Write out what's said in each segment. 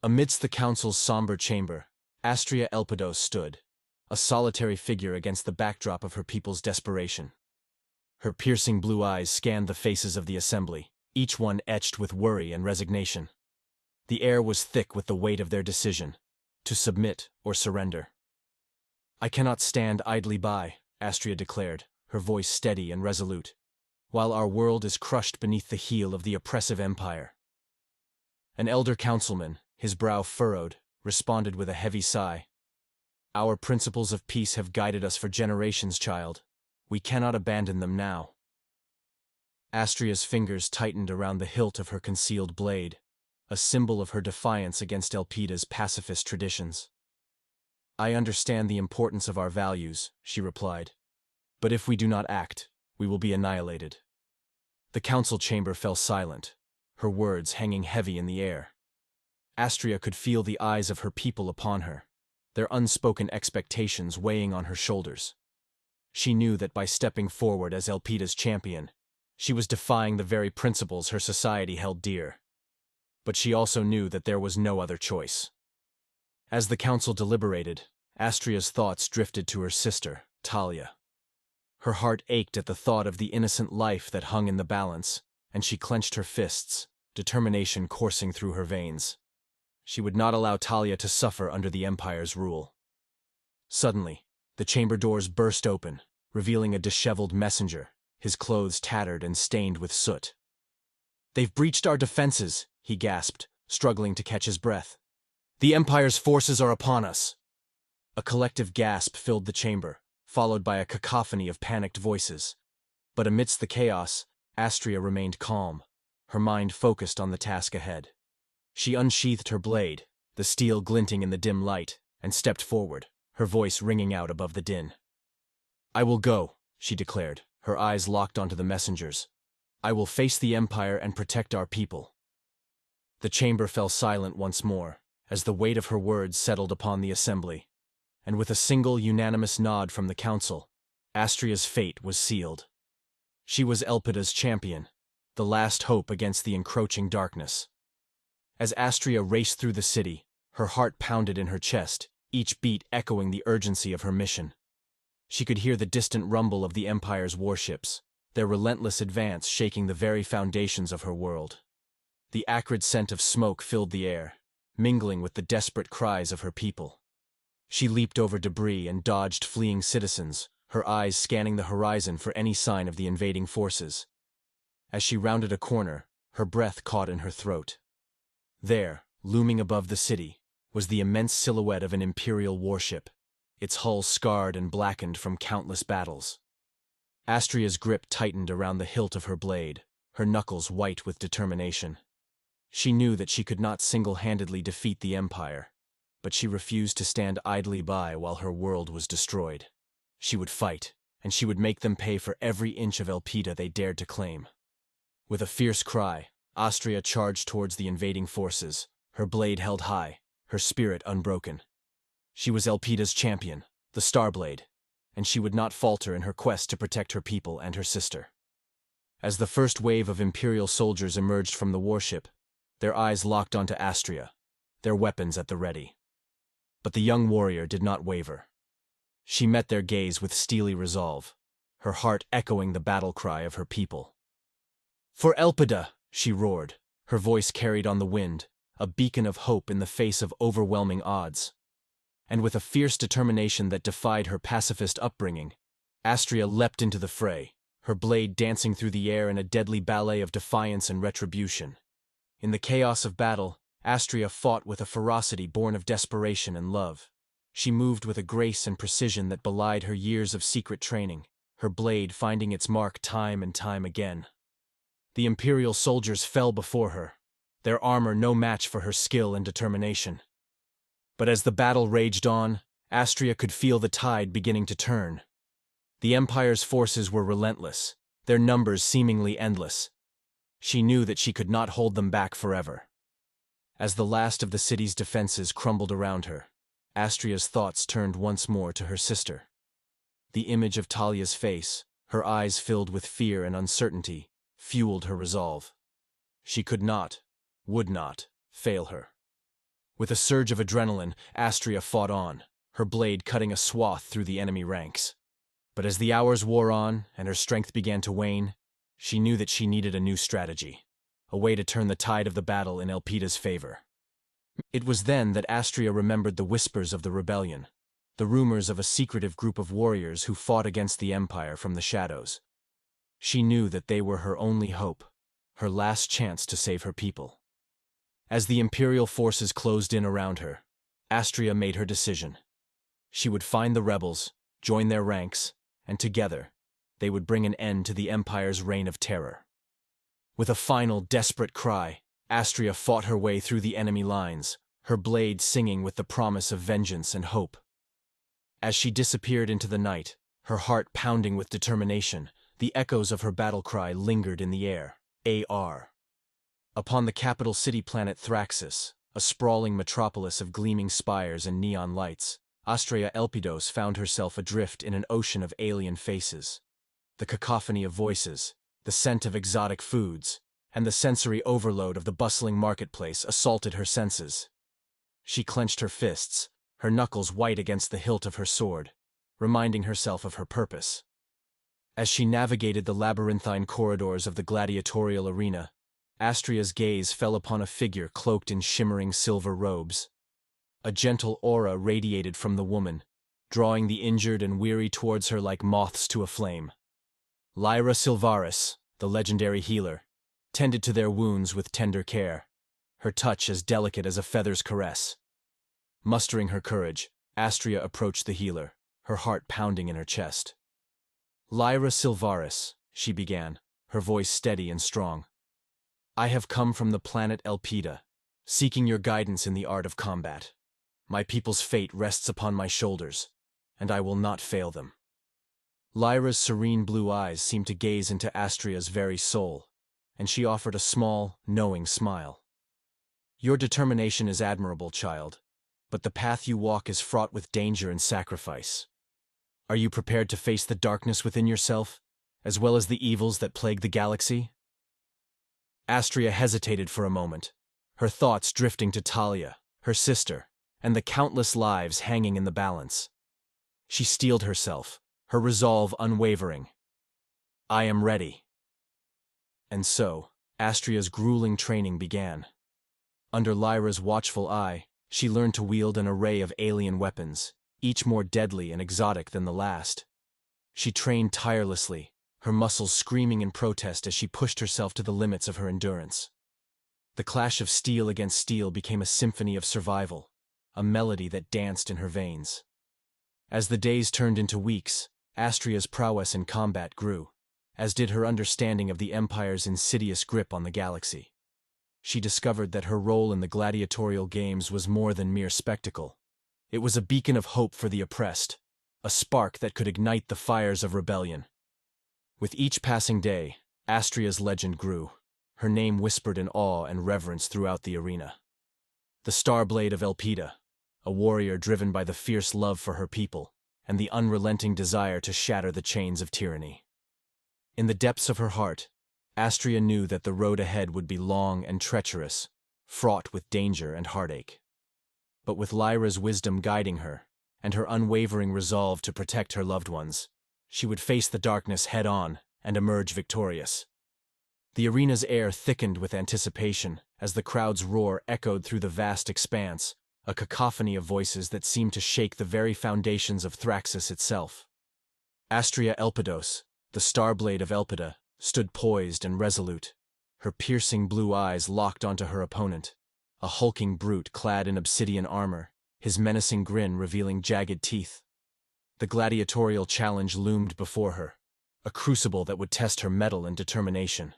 Amidst the council's somber chamber, Astria Elpidos stood, a solitary figure against the backdrop of her people's desperation. Her piercing blue eyes scanned the faces of the assembly, each one etched with worry and resignation. The air was thick with the weight of their decision, to submit or surrender. "I cannot stand idly by," Astria declared, her voice steady and resolute, "while our world is crushed beneath the heel of the oppressive empire." An elder councilman, his brow furrowed, responded with a heavy sigh. "Our principles of peace have guided us for generations, child. We cannot abandon them now." Astria's fingers tightened around the hilt of her concealed blade, a symbol of her defiance against Elpida's pacifist traditions. "I understand the importance of our values," she replied, "but if we do not act, we will be annihilated." The council chamber fell silent, her words hanging heavy in the air. Astria could feel the eyes of her people upon her, their unspoken expectations weighing on her shoulders. She knew that by stepping forward as Elpida's champion, she was defying the very principles her society held dear. But she also knew that there was no other choice. As the council deliberated, Astria's thoughts drifted to her sister, Talia. Her heart ached at the thought of the innocent life that hung in the balance, and she clenched her fists, determination coursing through her veins. She would not allow Talia to suffer under the Empire's rule. Suddenly, the chamber doors burst open, revealing a disheveled messenger, his clothes tattered and stained with soot. "They've breached our defenses," he gasped, struggling to catch his breath. "The Empire's forces are upon us." A collective gasp filled the chamber, followed by a cacophony of panicked voices. But amidst the chaos, Astria remained calm, her mind focused on the task ahead. She unsheathed her blade, the steel glinting in the dim light, and stepped forward, her voice ringing out above the din. "I will go," she declared, her eyes locked onto the messengers. "I will face the Empire and protect our people." The chamber fell silent once more, as the weight of her words settled upon the assembly, and with a single unanimous nod from the council, Astria's fate was sealed. She was Elpida's champion, the last hope against the encroaching darkness. As Astria raced through the city, her heart pounded in her chest, each beat echoing the urgency of her mission. She could hear the distant rumble of the Empire's warships, their relentless advance shaking the very foundations of her world. The acrid scent of smoke filled the air, mingling with the desperate cries of her people. She leaped over debris and dodged fleeing citizens, her eyes scanning the horizon for any sign of the invading forces. As she rounded a corner, her breath caught in her throat. There, looming above the city, was the immense silhouette of an Imperial warship, its hull scarred and blackened from countless battles. Astria's grip tightened around the hilt of her blade, her knuckles white with determination. She knew that she could not single-handedly defeat the Empire, but she refused to stand idly by while her world was destroyed. She would fight, and she would make them pay for every inch of Elpida they dared to claim. With a fierce cry, Astria charged towards the invading forces, her blade held high, her spirit unbroken. She was Elpida's champion, the Starblade, and she would not falter in her quest to protect her people and her sister. As the first wave of Imperial soldiers emerged from the warship, their eyes locked onto Astria, their weapons at the ready. But the young warrior did not waver. She met their gaze with steely resolve, her heart echoing the battle cry of her people. "For Elpida!" she roared, her voice carried on the wind, a beacon of hope in the face of overwhelming odds. And with a fierce determination that defied her pacifist upbringing, Astria leapt into the fray, her blade dancing through the air in a deadly ballet of defiance and retribution. In the chaos of battle, Astria fought with a ferocity born of desperation and love. She moved with a grace and precision that belied her years of secret training, her blade finding its mark time and time again. The Imperial soldiers fell before her, their armor no match for her skill and determination. But as the battle raged on, Astria could feel the tide beginning to turn. The Empire's forces were relentless, their numbers seemingly endless. She knew that she could not hold them back forever. As the last of the city's defenses crumbled around her, Astria's thoughts turned once more to her sister. The image of Talia's face, her eyes filled with fear and uncertainty, fueled her resolve. She could not, would not, fail her. With a surge of adrenaline, Astria fought on, her blade cutting a swath through the enemy ranks. But as the hours wore on and her strength began to wane, she knew that she needed a new strategy, a way to turn the tide of the battle in Elpida's favor. It was then that Astria remembered the whispers of the rebellion, the rumors of a secretive group of warriors who fought against the Empire from the shadows. She knew that they were her only hope, her last chance to save her people. As the Imperial forces closed in around her, Astria made her decision. She would find the rebels, join their ranks, and together, they would bring an end to the Empire's reign of terror. With a final, desperate cry, Astria fought her way through the enemy lines, her blade singing with the promise of vengeance and hope. As she disappeared into the night, her heart pounding with determination, the echoes of her battle cry lingered in the air. AR. Upon the capital city planet Thraxis, a sprawling metropolis of gleaming spires and neon lights, Astria Elpidos found herself adrift in an ocean of alien faces. The cacophony of voices, the scent of exotic foods, and the sensory overload of the bustling marketplace assaulted her senses. She clenched her fists, her knuckles white against the hilt of her sword, reminding herself of her purpose. As she navigated the labyrinthine corridors of the gladiatorial arena, Astria's gaze fell upon a figure cloaked in shimmering silver robes. A gentle aura radiated from the woman, drawing the injured and weary towards her like moths to a flame. Lyra Silvaris, the legendary healer, tended to their wounds with tender care, her touch as delicate as a feather's caress. Mustering her courage, Astria approached the healer, her heart pounding in her chest. "Lyra Silvaris," she began, her voice steady and strong. "I have come from the planet Elpida, seeking your guidance in the art of combat. My people's fate rests upon my shoulders, and I will not fail them." Lyra's serene blue eyes seemed to gaze into Astria's very soul, and she offered a small, knowing smile. "Your determination is admirable, child, but the path you walk is fraught with danger and sacrifice. Are you prepared to face the darkness within yourself, as well as the evils that plague the galaxy?" Astria hesitated for a moment, her thoughts drifting to Talia, her sister, and the countless lives hanging in the balance. She steeled herself, her resolve unwavering. "I am ready." And so, Astria's grueling training began. Under Lyra's watchful eye, she learned to wield an array of alien weapons, each more deadly and exotic than the last. She trained tirelessly, her muscles screaming in protest as she pushed herself to the limits of her endurance. The clash of steel against steel became a symphony of survival, a melody that danced in her veins. As the days turned into weeks, Astria's prowess in combat grew, as did her understanding of the Empire's insidious grip on the galaxy. She discovered that her role in the gladiatorial games was more than mere spectacle. It was a beacon of hope for the oppressed, a spark that could ignite the fires of rebellion. With each passing day, Astria's legend grew, her name whispered in awe and reverence throughout the arena. The Starblade of Elpida, a warrior driven by the fierce love for her people and the unrelenting desire to shatter the chains of tyranny. In the depths of her heart, Astria knew that the road ahead would be long and treacherous, fraught with danger and heartache. But with Lyra's wisdom guiding her, and her unwavering resolve to protect her loved ones, she would face the darkness head-on and emerge victorious. The arena's air thickened with anticipation as the crowd's roar echoed through the vast expanse, a cacophony of voices that seemed to shake the very foundations of Thraxis itself. Astria Elpidos, the Starblade of Elpida, stood poised and resolute, her piercing blue eyes locked onto her opponent, a hulking brute clad in obsidian armor, his menacing grin revealing jagged teeth. The gladiatorial challenge loomed before her, a crucible that would test her mettle and determination.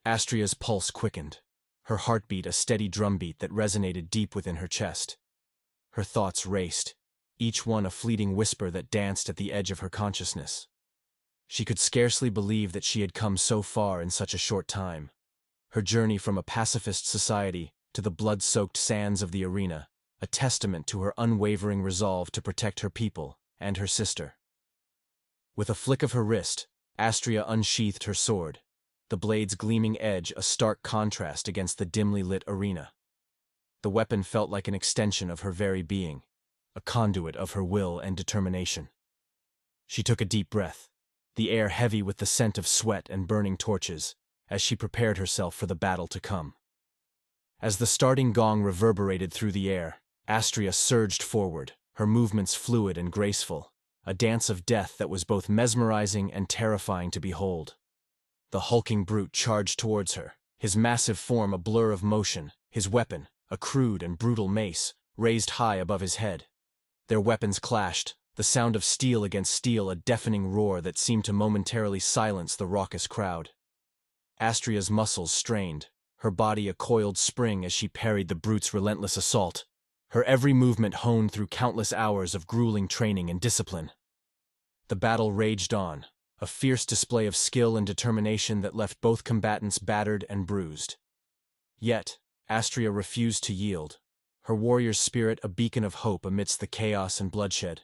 Astria's pulse quickened, her heartbeat a steady drumbeat that resonated deep within her chest. Her thoughts raced, each one a fleeting whisper that danced at the edge of her consciousness. She could scarcely believe that she had come so far in such a short time. Her journey from a pacifist society to the blood-soaked sands of the arena, a testament to her unwavering resolve to protect her people and her sister. With a flick of her wrist, Astria unsheathed her sword, the blade's gleaming edge a stark contrast against the dimly lit arena. The weapon felt like an extension of her very being, a conduit of her will and determination. She took a deep breath, the air heavy with the scent of sweat and burning torches, as she prepared herself for the battle to come. As the starting gong reverberated through the air, Astria surged forward, her movements fluid and graceful, a dance of death that was both mesmerizing and terrifying to behold. The hulking brute charged towards her, his massive form a blur of motion, his weapon, a crude and brutal mace, raised high above his head. Their weapons clashed, the sound of steel against steel a deafening roar that seemed to momentarily silence the raucous crowd. Astria's muscles strained, her body a coiled spring as she parried the brute's relentless assault, her every movement honed through countless hours of grueling training and discipline. The battle raged on, a fierce display of skill and determination that left both combatants battered and bruised. Yet, Astria refused to yield, her warrior's spirit a beacon of hope amidst the chaos and bloodshed.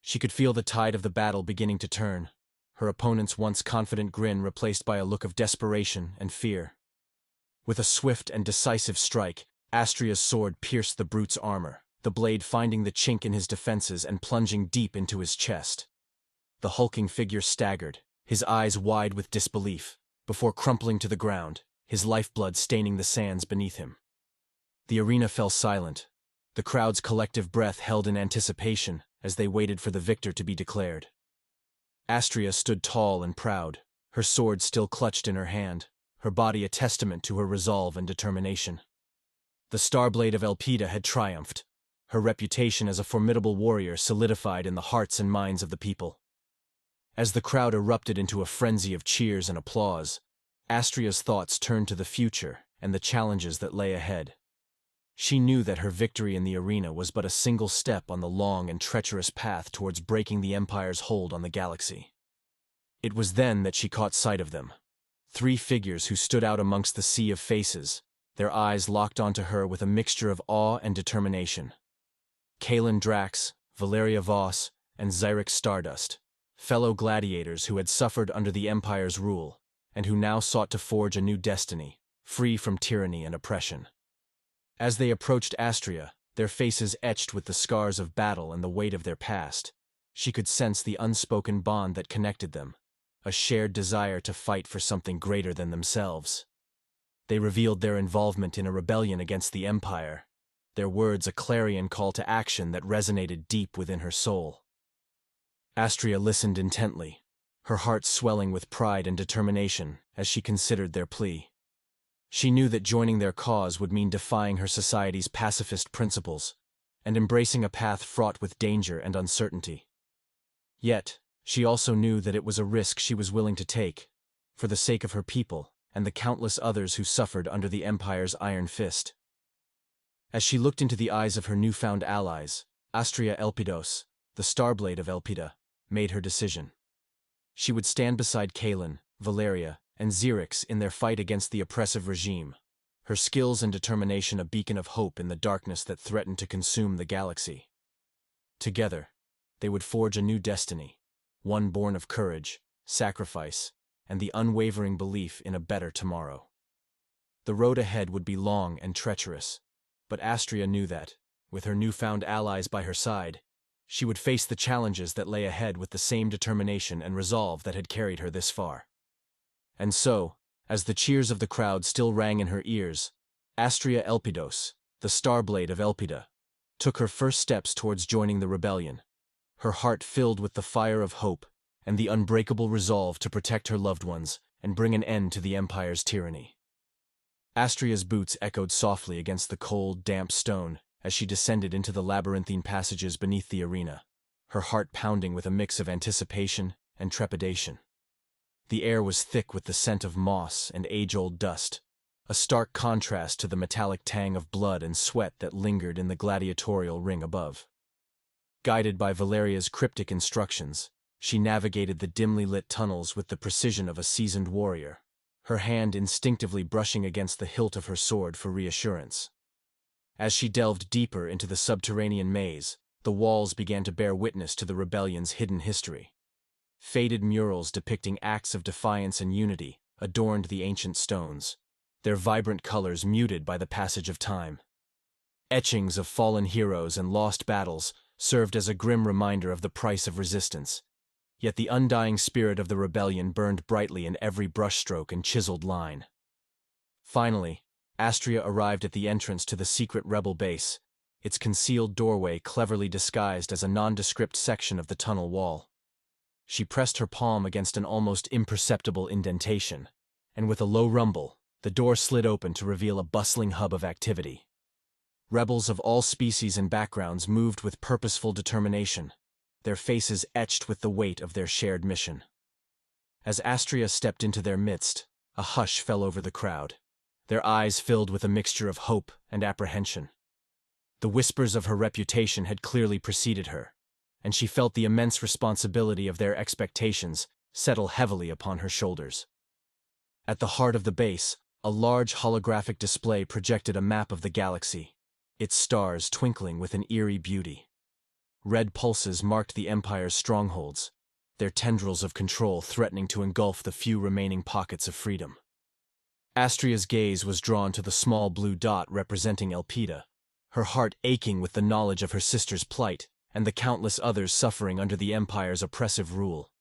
She could feel the tide of the battle beginning to turn, her opponent's once confident grin replaced by a look of desperation and fear. With a swift and decisive strike, Astria's sword pierced the brute's armor, the blade finding the chink in his defenses and plunging deep into his chest. The hulking figure staggered, his eyes wide with disbelief, before crumpling to the ground, his lifeblood staining the sands beneath him. The arena fell silent, the crowd's collective breath held in anticipation as they waited for the victor to be declared. Astria stood tall and proud, her sword still clutched in her hand, her body a testament to her resolve and determination. The Starblade of Elpida had triumphed, her reputation as a formidable warrior solidified in the hearts and minds of the people. As the crowd erupted into a frenzy of cheers and applause, Astria's thoughts turned to the future and the challenges that lay ahead. She knew that her victory in the arena was but a single step on the long and treacherous path towards breaking the Empire's hold on the galaxy. It was then that she caught sight of them, three figures who stood out amongst the sea of faces, their eyes locked onto her with a mixture of awe and determination. Kalen Drax, Valeria Voss, and Xyrix Stardust, fellow gladiators who had suffered under the Empire's rule, and who now sought to forge a new destiny, free from tyranny and oppression. As they approached Astria, their faces etched with the scars of battle and the weight of their past, she could sense the unspoken bond that connected them, a shared desire to fight for something greater than themselves. They revealed their involvement in a rebellion against the Empire, their words a clarion call to action that resonated deep within her soul. Astria listened intently, her heart swelling with pride and determination as she considered their plea. She knew that joining their cause would mean defying her society's pacifist principles and embracing a path fraught with danger and uncertainty. Yet, she also knew that it was a risk she was willing to take, for the sake of her people and the countless others who suffered under the Empire's iron fist. As she looked into the eyes of her newfound allies, Astria Elpidos, the Starblade of Elpida, made her decision. She would stand beside Kalen, Valeria, and Xyrix in their fight against the oppressive regime, her skills and determination a beacon of hope in the darkness that threatened to consume the galaxy. Together, they would forge a new destiny, one born of courage, sacrifice, and the unwavering belief in a better tomorrow. The road ahead would be long and treacherous, but Astria knew that, with her newfound allies by her side, she would face the challenges that lay ahead with the same determination and resolve that had carried her this far. And so, as the cheers of the crowd still rang in her ears, Astria Elpidos, the Starblade of Elpida, took her first steps towards joining the rebellion, her heart filled with the fire of hope and the unbreakable resolve to protect her loved ones and bring an end to the Empire's tyranny. Astria's boots echoed softly against the cold, damp stone as she descended into the labyrinthine passages beneath the arena, her heart pounding with a mix of anticipation and trepidation. The air was thick with the scent of moss and age-old dust, a stark contrast to the metallic tang of blood and sweat that lingered in the gladiatorial ring above. Guided by Valeria's cryptic instructions, she navigated the dimly lit tunnels with the precision of a seasoned warrior, her hand instinctively brushing against the hilt of her sword for reassurance. As she delved deeper into the subterranean maze, the walls began to bear witness to the rebellion's hidden history. Faded murals depicting acts of defiance and unity adorned the ancient stones, their vibrant colors muted by the passage of time. Etchings of fallen heroes and lost battles served as a grim reminder of the price of resistance. Yet the undying spirit of the rebellion burned brightly in every brushstroke and chiseled line. Finally, Astria arrived at the entrance to the secret rebel base, its concealed doorway cleverly disguised as a nondescript section of the tunnel wall. She pressed her palm against an almost imperceptible indentation, and with a low rumble, the door slid open to reveal a bustling hub of activity. Rebels of all species and backgrounds moved with purposeful determination, their faces etched with the weight of their shared mission. As Astria stepped into their midst, a hush fell over the crowd, their eyes filled with a mixture of hope and apprehension. The whispers of her reputation had clearly preceded her, and she felt the immense responsibility of their expectations settle heavily upon her shoulders. At the heart of the base, a large holographic display projected a map of the galaxy, its stars twinkling with an eerie beauty. Red pulses marked the Empire's strongholds, their tendrils of control threatening to engulf the few remaining pockets of freedom. Astria's gaze was drawn to the small blue dot representing Elpida, her heart aching with the knowledge of her sister's plight and the countless others suffering under the Empire's oppressive rule.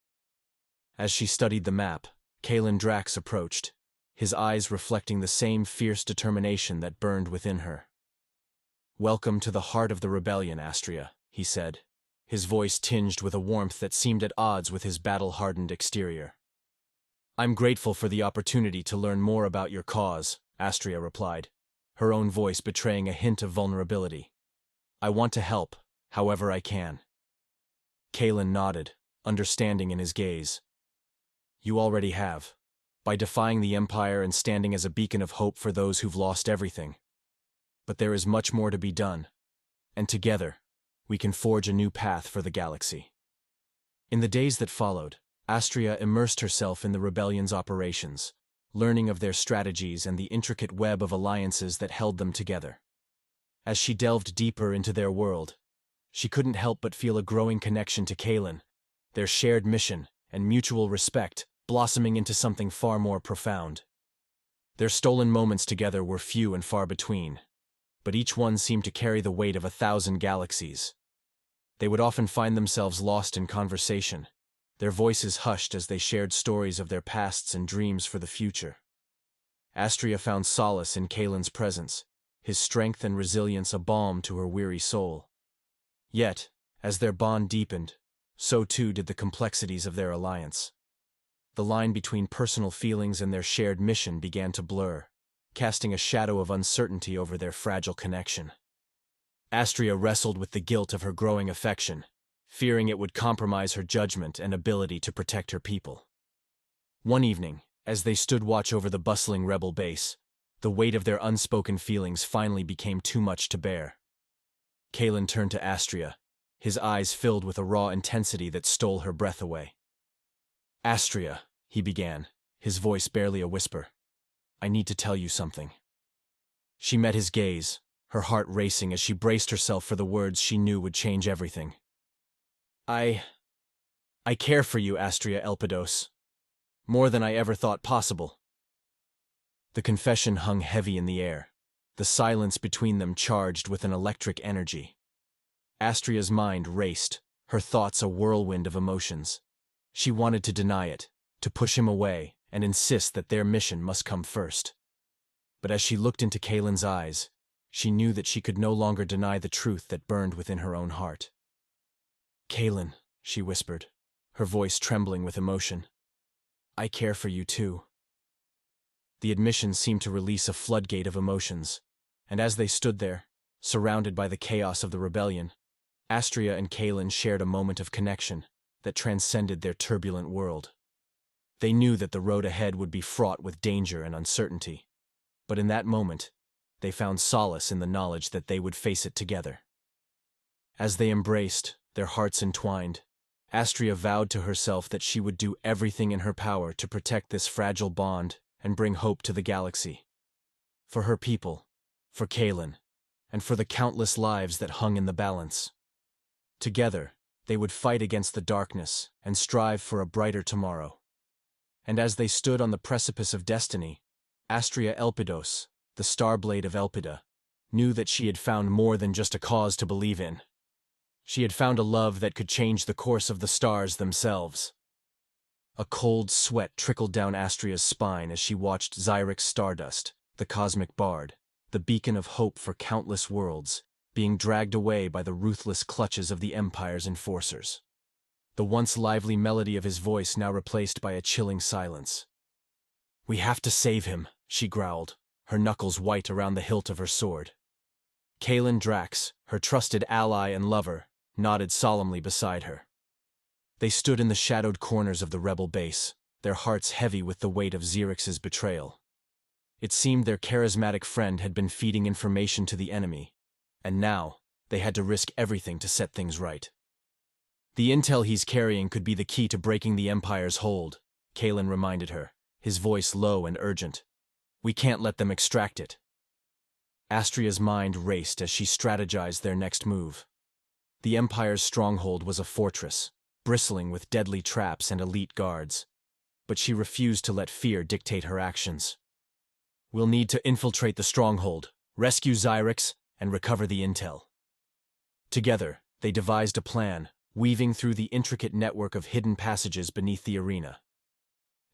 As she studied the map, Kalen Drax approached, his eyes reflecting the same fierce determination that burned within her. "Welcome to the heart of the rebellion, Astria," he said, his voice tinged with a warmth that seemed at odds with his battle-hardened exterior. "I'm grateful for the opportunity to learn more about your cause," Astria replied, her own voice betraying a hint of vulnerability. "I want to help, however I can." Kalen nodded, understanding in his gaze. "You already have, by defying the Empire and standing as a beacon of hope for those who've lost everything. But there is much more to be done, and together, we can forge a new path for the galaxy." In the days that followed, Astria immersed herself in the rebellion's operations, learning of their strategies and the intricate web of alliances that held them together. As she delved deeper into their world, she couldn't help but feel a growing connection to Kalen, their shared mission and mutual respect blossoming into something far more profound. Their stolen moments together were few and far between, but each one seemed to carry the weight of 1,000 galaxies. They would often find themselves lost in conversation, their voices hushed as they shared stories of their pasts and dreams for the future. Astria found solace in Kalen's presence, his strength and resilience a balm to her weary soul. Yet, as their bond deepened, so too did the complexities of their alliance. The line between personal feelings and their shared mission began to blur, casting a shadow of uncertainty over their fragile connection. Astria wrestled with the guilt of her growing affection, fearing it would compromise her judgment and ability to protect her people. One evening, as they stood watch over the bustling rebel base, the weight of their unspoken feelings finally became too much to bear. Kalen turned to Astria, his eyes filled with a raw intensity that stole her breath away. "Astria," he began, his voice barely a whisper, "I need to tell you something." She met his gaze, her heart racing as she braced herself for the words she knew would change everything. I care for you, Astria Elpidos. More than I ever thought possible." The confession hung heavy in the air, the silence between them charged with an electric energy. Astria's mind raced, her thoughts a whirlwind of emotions. She wanted to deny it, to push him away, and insist that their mission must come first. But as she looked into Kalen's eyes, she knew that she could no longer deny the truth that burned within her own heart. "Kalen," she whispered, her voice trembling with emotion, "I care for you too." The admission seemed to release a floodgate of emotions, and as they stood there, surrounded by the chaos of the rebellion, Astria and Kalen shared a moment of connection that transcended their turbulent world. They knew that the road ahead would be fraught with danger and uncertainty, but in that moment, they found solace in the knowledge that they would face it together. As they embraced, their hearts entwined, Astria vowed to herself that she would do everything in her power to protect this fragile bond and bring hope to the galaxy. For her people, for Kalen, and for the countless lives that hung in the balance. Together, they would fight against the darkness and strive for a brighter tomorrow. And as they stood on the precipice of destiny, Astria Elpidos, the star blade of Elpida, knew that she had found more than just a cause to believe in. She had found a love that could change the course of the stars themselves. A cold sweat trickled down Astria's spine as she watched Xyrix Stardust, the cosmic bard, the beacon of hope for countless worlds, being dragged away by the ruthless clutches of the Empire's enforcers. The once lively melody of his voice now replaced by a chilling silence. "We have to save him," she growled, her knuckles white around the hilt of her sword. Kalen Drax, her trusted ally and lover, nodded solemnly beside her. They stood in the shadowed corners of the rebel base, their hearts heavy with the weight of Xyrix's betrayal. It seemed their charismatic friend had been feeding information to the enemy, and now they had to risk everything to set things right. "The intel he's carrying could be the key to breaking the Empire's hold," Kalen reminded her, his voice low and urgent. "We can't let them extract it." Astria's mind raced as she strategized their next move. The Empire's stronghold was a fortress, bristling with deadly traps and elite guards, but she refused to let fear dictate her actions. "We'll need to infiltrate the stronghold, rescue Xyrix, and recover the intel." Together, they devised a plan, weaving through the intricate network of hidden passages beneath the arena.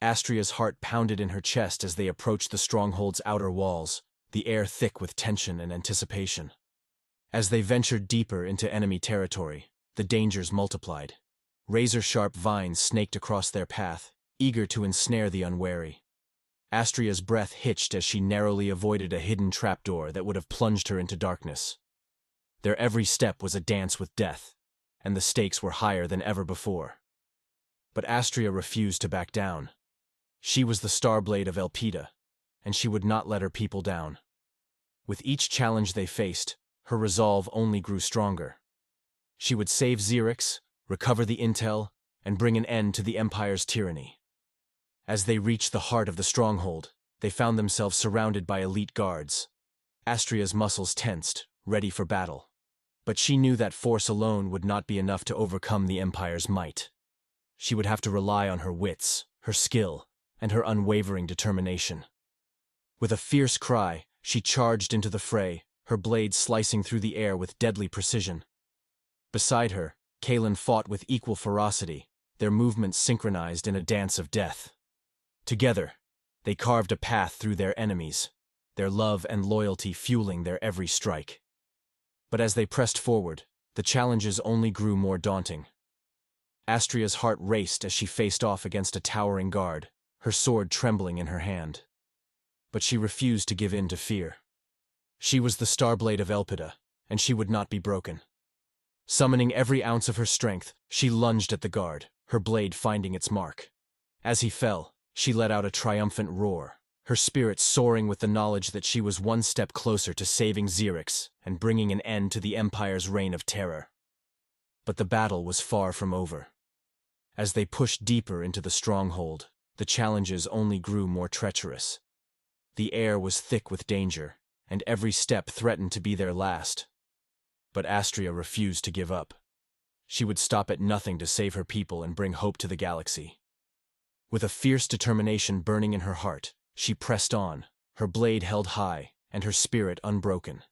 Astria's heart pounded in her chest as they approached the stronghold's outer walls, the air thick with tension and anticipation. As they ventured deeper into enemy territory, the dangers multiplied. Razor-sharp vines snaked across their path, eager to ensnare the unwary. Astria's breath hitched as she narrowly avoided a hidden trapdoor that would have plunged her into darkness. Their every step was a dance with death, and the stakes were higher than ever before. But Astria refused to back down. She was the Starblade of Elpida, and she would not let her people down. With each challenge they faced, her resolve only grew stronger. She would save Xyrix, recover the intel, and bring an end to the Empire's tyranny. As they reached the heart of the stronghold, they found themselves surrounded by elite guards. Astria's muscles tensed, ready for battle. But she knew that force alone would not be enough to overcome the Empire's might. She would have to rely on her wits, her skill, and her unwavering determination. With a fierce cry, she charged into the fray, her blade slicing through the air with deadly precision. Beside her, Kalen fought with equal ferocity, their movements synchronized in a dance of death. Together, they carved a path through their enemies, their love and loyalty fueling their every strike. But as they pressed forward, the challenges only grew more daunting. Astria's heart raced as she faced off against a towering guard, her sword trembling in her hand. But she refused to give in to fear. She was the Starblade of Elpida, and she would not be broken. Summoning every ounce of her strength, she lunged at the guard, her blade finding its mark. As he fell, she let out a triumphant roar, her spirit soaring with the knowledge that she was one step closer to saving Xyrix and bringing an end to the Empire's reign of terror. But the battle was far from over. As they pushed deeper into the stronghold, the challenges only grew more treacherous. The air was thick with danger, and every step threatened to be their last. But Astria refused to give up. She would stop at nothing to save her people and bring hope to the galaxy. With a fierce determination burning in her heart, she pressed on, her blade held high, and her spirit unbroken.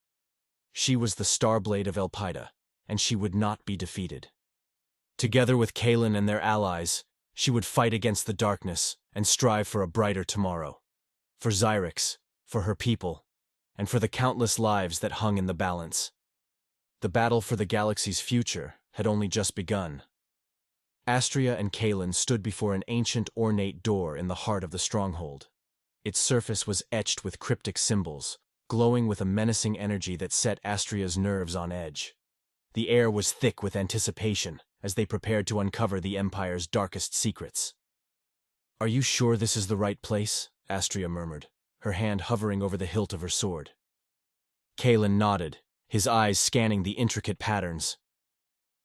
She was the Starblade of Elpida, and she would not be defeated. Together with Kalen and their allies, she would fight against the darkness and strive for a brighter tomorrow. For Xyrix, for her people, and for the countless lives that hung in the balance. The battle for the galaxy's future had only just begun. Astria and Kalen stood before an ancient, ornate door in the heart of the stronghold. Its surface was etched with cryptic symbols, glowing with a menacing energy that set Astria's nerves on edge. The air was thick with anticipation as they prepared to uncover the Empire's darkest secrets. "Are you sure this is the right place?" Astria murmured, her hand hovering over the hilt of her sword. Kalen nodded, his eyes scanning the intricate patterns.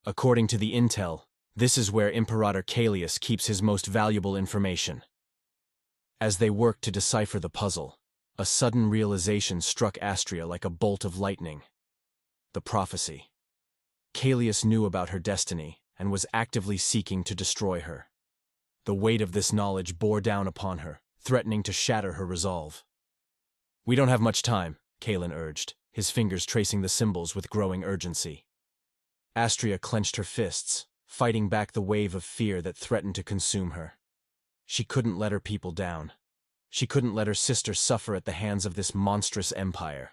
"According to the intel, this is where Imperator Kalius keeps his most valuable information." As they worked to decipher the puzzle, a sudden realization struck Astria like a bolt of lightning. The prophecy. Kalius knew about her destiny and was actively seeking to destroy her. The weight of this knowledge bore down upon her, threatening to shatter her resolve. "We don't have much time," Kalen urged, his fingers tracing the symbols with growing urgency. Astria clenched her fists, fighting back the wave of fear that threatened to consume her. She couldn't let her people down. She couldn't let her sister suffer at the hands of this monstrous empire.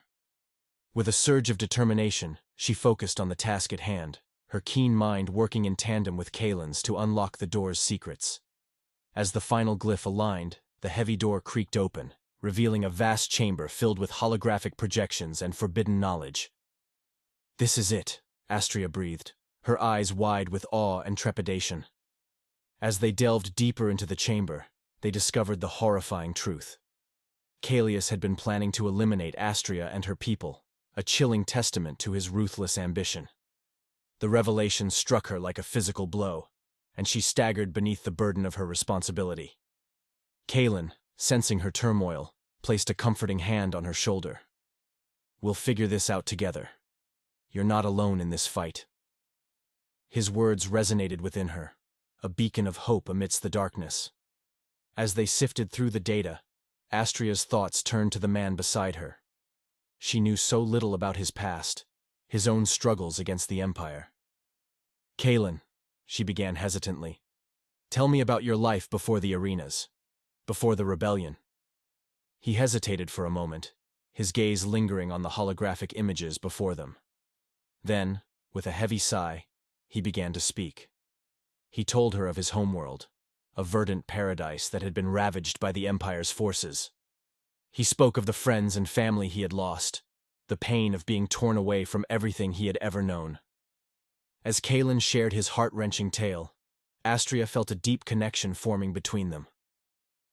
With a surge of determination, she focused on the task at hand, her keen mind working in tandem with Kaelin's to unlock the door's secrets. As the final glyph aligned, the heavy door creaked open, revealing a vast chamber filled with holographic projections and forbidden knowledge. "This is it," Astria breathed, her eyes wide with awe and trepidation. As they delved deeper into the chamber, they discovered the horrifying truth. Caelius had been planning to eliminate Astria and her people, a chilling testament to his ruthless ambition. The revelation struck her like a physical blow, and she staggered beneath the burden of her responsibility. Kaelin, sensing her turmoil, placed a comforting hand on her shoulder. "We'll figure this out together. You're not alone in this fight." His words resonated within her, a beacon of hope amidst the darkness. As they sifted through the data, Astria's thoughts turned to the man beside her. She knew so little about his past, his own struggles against the Empire. "Kaelin," she began hesitantly, "tell me about your life before the arenas, before the rebellion." He hesitated for a moment, his gaze lingering on the holographic images before them. Then, with a heavy sigh, he began to speak. He told her of his homeworld, a verdant paradise that had been ravaged by the Empire's forces. He spoke of the friends and family he had lost, the pain of being torn away from everything he had ever known. As Kaelin shared his heart-wrenching tale, Astria felt a deep connection forming between them.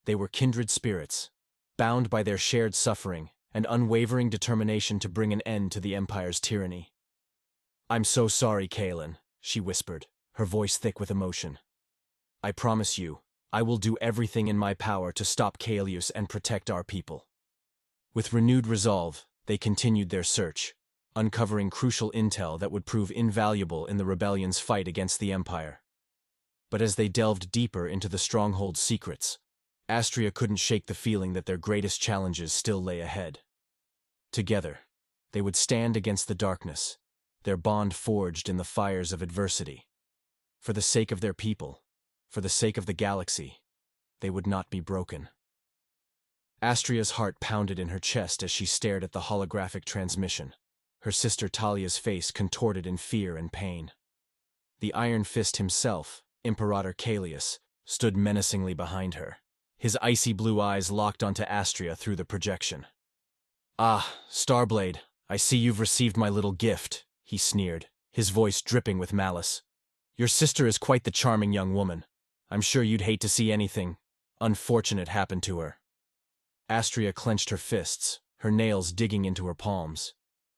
They were kindred spirits, bound by their shared suffering and unwavering determination to bring an end to the Empire's tyranny. "I'm so sorry, Kaelin," she whispered, her voice thick with emotion. "I promise you, I will do everything in my power to stop Caelius and protect our people." With renewed resolve, they continued their search, uncovering crucial intel that would prove invaluable in the rebellion's fight against the Empire. But as they delved deeper into the stronghold's secrets, Astria couldn't shake the feeling that their greatest challenges still lay ahead. Together, they would stand against the darkness, their bond forged in the fires of adversity. For the sake of their people, for the sake of the galaxy, they would not be broken. Astria's heart pounded in her chest as she stared at the holographic transmission, her sister Talia's face contorted in fear and pain. The Iron Fist himself, Imperator Caelius, stood menacingly behind her, his icy blue eyes locked onto Astria through the projection. "Ah, Starblade, I see you've received my little gift," he sneered, his voice dripping with malice. "Your sister is quite the charming young woman. I'm sure you'd hate to see anything unfortunate happen to her." Astria clenched her fists, her nails digging into her palms.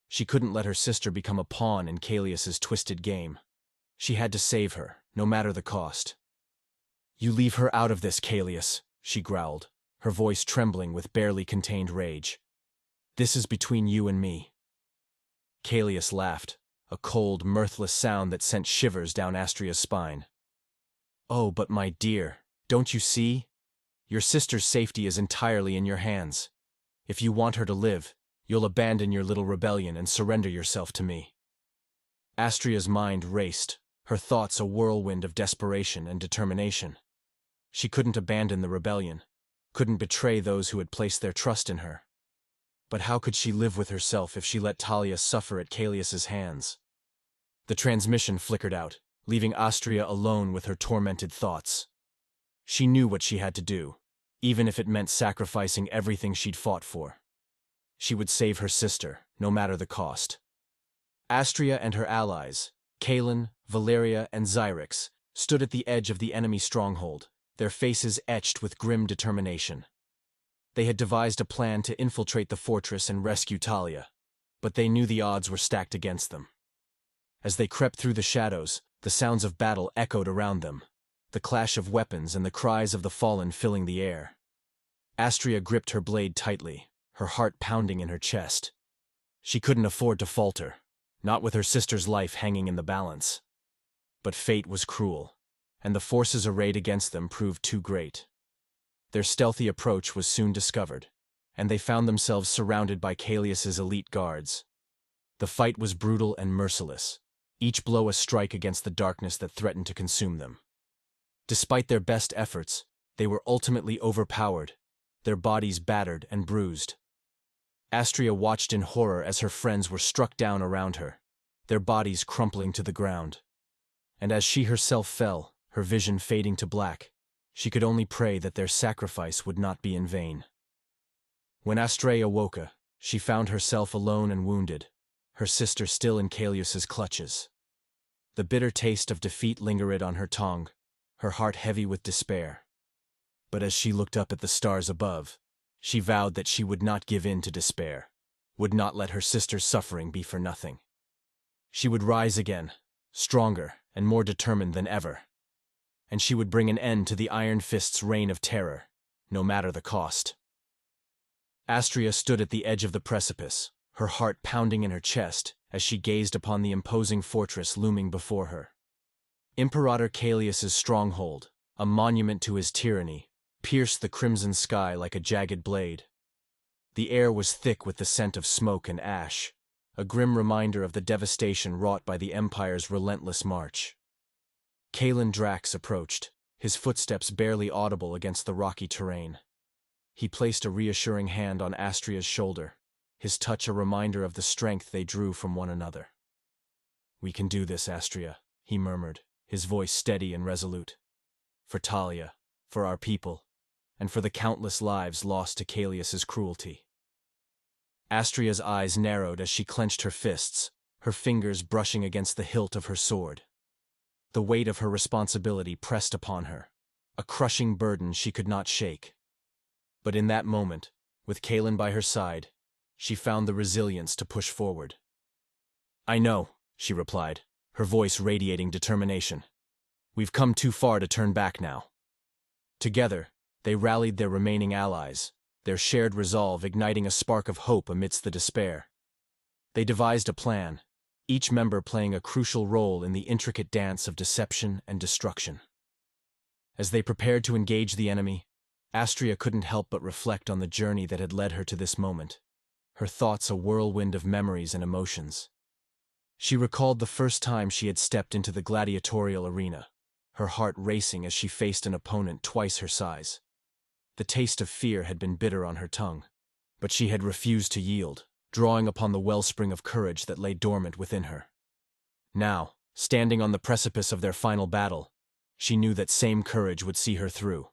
She couldn't let her sister become a pawn in Caelius's twisted game. She had to save her, no matter the cost. "You leave her out of this, Caelius," she growled, her voice trembling with barely contained rage. "This is between you and me." Caelius laughed, a cold, mirthless sound that sent shivers down Astria's spine. "Oh, but my dear, don't you see? Your sister's safety is entirely in your hands. If you want her to live, you'll abandon your little rebellion and surrender yourself to me." Astria's mind raced, her thoughts a whirlwind of desperation and determination. She couldn't abandon the rebellion, couldn't betray those who had placed their trust in her. But how could she live with herself if she let Talia suffer at Caelius's hands? The transmission flickered out, leaving Astria alone with her tormented thoughts. She knew what she had to do, even if it meant sacrificing everything she'd fought for. She would save her sister, no matter the cost. Astria and her allies, Kaelin, Valeria, and Xyrix, stood at the edge of the enemy stronghold, their faces etched with grim determination. They had devised a plan to infiltrate the fortress and rescue Talia, but they knew the odds were stacked against them. As they crept through the shadows, the sounds of battle echoed around them, the clash of weapons and the cries of the fallen filling the air. Astria gripped her blade tightly, her heart pounding in her chest. She couldn't afford to falter, not with her sister's life hanging in the balance. But fate was cruel, and the forces arrayed against them proved too great. Their stealthy approach was soon discovered, and they found themselves surrounded by Caelius's elite guards, The fight was brutal and merciless, each blow a strike against the darkness that threatened to consume them. Despite their best efforts, they were ultimately overpowered, their bodies battered and bruised. Astria watched in horror as her friends were struck down around her, their bodies crumpling to the ground. And as she herself fell, her vision fading to black, she could only pray that their sacrifice would not be in vain. When Astrea awoke, she found herself alone and wounded, her sister still in Callius's clutches. The bitter taste of defeat lingered on her tongue, her heart heavy with despair. But as she looked up at the stars above, she vowed that she would not give in to despair, would not let her sister's suffering be for nothing. She would rise again, stronger and more determined than ever. And she would bring an end to the Iron Fist's reign of terror, no matter the cost. Astria stood at the edge of the precipice, her heart pounding in her chest as she gazed upon the imposing fortress looming before her. Imperator Callius's stronghold, a monument to his tyranny, pierced the crimson sky like a jagged blade. The air was thick with the scent of smoke and ash, a grim reminder of the devastation wrought by the Empire's relentless march. Kalen Drax approached, his footsteps barely audible against the rocky terrain. He placed a reassuring hand on Astria's shoulder, his touch a reminder of the strength they drew from one another. "We can do this, Astria," he murmured, his voice steady and resolute. "For Talia, for our people, and for the countless lives lost to Callius's cruelty." Astria's eyes narrowed as she clenched her fists, her fingers brushing against the hilt of her sword. The weight of her responsibility pressed upon her, a crushing burden she could not shake. But in that moment, with Kalen by her side, she found the resilience to push forward. "I know," she replied, her voice radiating determination. "We've come too far to turn back now." Together, they rallied their remaining allies, their shared resolve igniting a spark of hope amidst the despair. They devised a plan, each member playing a crucial role in the intricate dance of deception and destruction. As they prepared to engage the enemy, Astria couldn't help but reflect on the journey that had led her to this moment, her thoughts a whirlwind of memories and emotions. She recalled the first time she had stepped into the gladiatorial arena, her heart racing as she faced an opponent twice her size. The taste of fear had been bitter on her tongue, but she had refused to yield, drawing upon the wellspring of courage that lay dormant within her. Now, standing on the precipice of their final battle, she knew that same courage would see her through.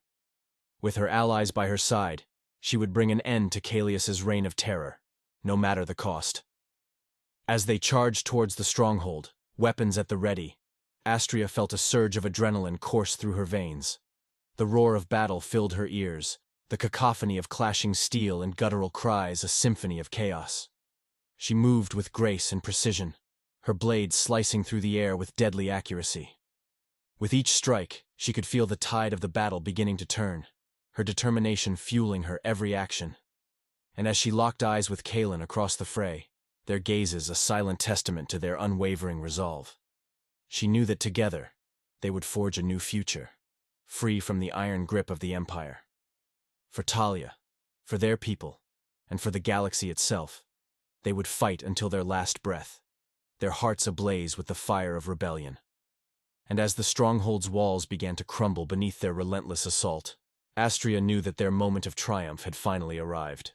With her allies by her side, she would bring an end to Callius's reign of terror, no matter the cost. As they charged towards the stronghold, weapons at the ready, Astria felt a surge of adrenaline course through her veins. The roar of battle filled her ears, the cacophony of clashing steel and guttural cries a symphony of chaos. She moved with grace and precision, her blades slicing through the air with deadly accuracy. With each strike, she could feel the tide of the battle beginning to turn, her determination fueling her every action. And as she locked eyes with Kalen across the fray, their gazes a silent testament to their unwavering resolve, she knew that together, they would forge a new future, free from the iron grip of the Empire. For Talia, for their people, and for the galaxy itself, they would fight until their last breath, their hearts ablaze with the fire of rebellion. And as the stronghold's walls began to crumble beneath their relentless assault, Astria knew that their moment of triumph had finally arrived.